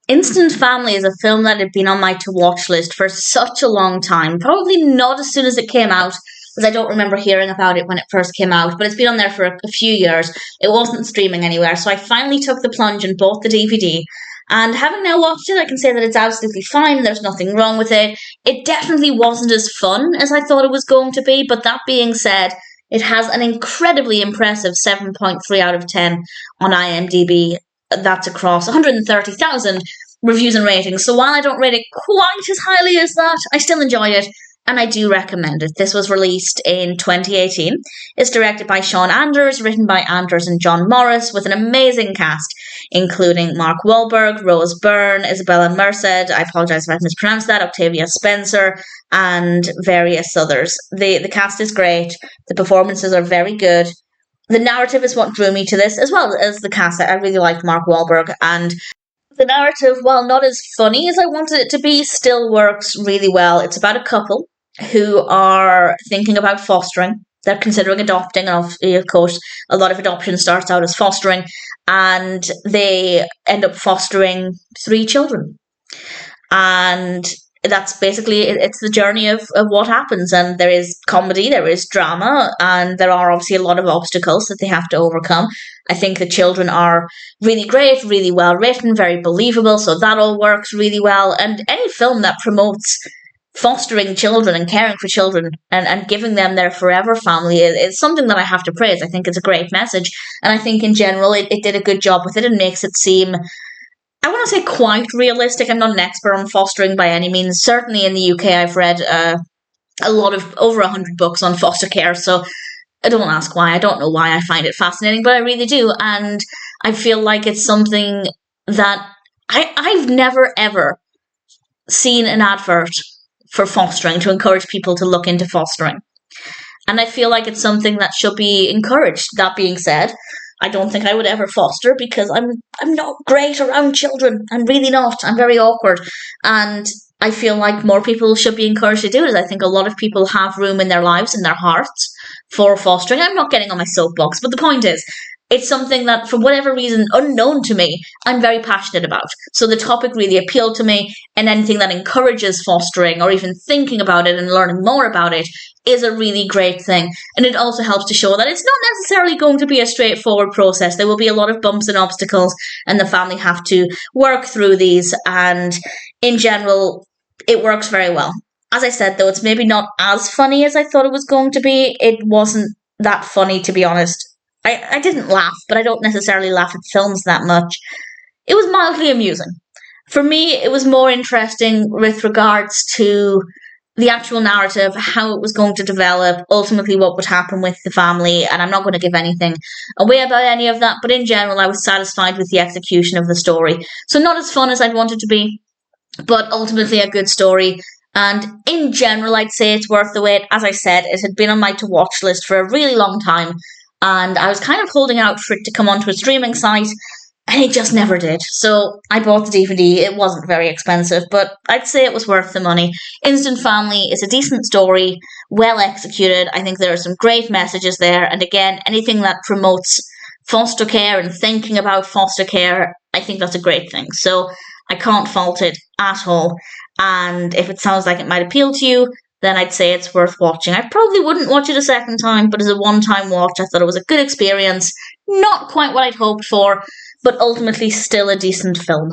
Instant Family is a film that had been on my to-watch list for such a long time. Probably not as soon as it came out, because I don't remember hearing about it when it first came out, but it's been on there for a few years. It wasn't streaming anywhere, so I finally took the plunge and bought the DVD. And having now watched it, I can say that it's absolutely fine. There's nothing wrong with it. It definitely wasn't as fun as I thought it was going to be, but that being said, it has an incredibly impressive 7.3 out of 10 on IMDb. That's across 130,000 reviews and ratings. So while I don't rate it quite as highly as that, I still enjoy it, and I do recommend it. This was released in 2018. It's directed by Sean Anders, written by Anders and John Morris, with an amazing cast, including Mark Wahlberg, Rose Byrne, Isabela Merced, I apologise if I mispronounced that, Octavia Spencer, and various others. The cast is great. The performances are very good. The narrative is what drew me to this, as well as the cast. I really liked Mark Wahlberg, and the narrative, while not as funny as I wanted it to be, still works really well. It's about a couple who are thinking about fostering. They're considering adopting, and of course, a lot of adoption starts out as fostering, and they end up fostering 3 children. And that's basically, it's the journey of what happens, and there is comedy, there is drama, and there are obviously a lot of obstacles that they have to overcome. I think the children are really great, really well written, very believable, so that all works really well. And any film that promotes fostering children and caring for children and giving them their forever family is something that I have to praise. I think it's a great message, and I think in general it did a good job with it and makes it seem, I want to say, quite realistic. I'm not an expert on fostering by any means. Certainly in the UK, I've read a lot of, over 100 books on foster care, so I don't ask why. I don't know why. I find it fascinating, but I really do. And I feel like it's something that I've never, ever seen an advert for fostering to encourage people to look into fostering. And I feel like it's something that should be encouraged. That being said, I don't think I would ever foster because I'm not great around children. I'm really not. I'm very awkward. And I feel like more people should be encouraged to do it. I think a lot of people have room in their lives, in their hearts, for fostering. I'm not getting on my soapbox, but the point is, it's something that, for whatever reason, unknown to me, I'm very passionate about. So the topic really appealed to me, and anything that encourages fostering or even thinking about it and learning more about it is a really great thing. And it also helps to show that it's not necessarily going to be a straightforward process. There will be a lot of bumps and obstacles, and the family have to work through these. And in general, it works very well. As I said, though, it's maybe not as funny as I thought it was going to be. It wasn't that funny, to be honest. I didn't laugh, but I don't necessarily laugh at films that much. It was mildly amusing. For me, it was more interesting with regards to the actual narrative, how it was going to develop, ultimately what would happen with the family, and I'm not going to give anything away about any of that, but in general, I was satisfied with the execution of the story. So not as fun as I'd want it to be, but ultimately a good story. And in general, I'd say it's worth the wait. As I said, it had been on my to-watch list for a really long time, and I was kind of holding out for it to come onto a streaming site, and it just never did. So I bought the DVD. It wasn't very expensive, but I'd say it was worth the money. Instant Family is a decent story, well executed. I think there are some great messages there. And again, anything that promotes foster care and thinking about foster care, I think that's a great thing. So I can't fault it at all. And if it sounds like it might appeal to you, then I'd say it's worth watching. I probably wouldn't watch it a second time, but as a one-time watch, I thought it was a good experience. Not quite what I'd hoped for, but ultimately still a decent film.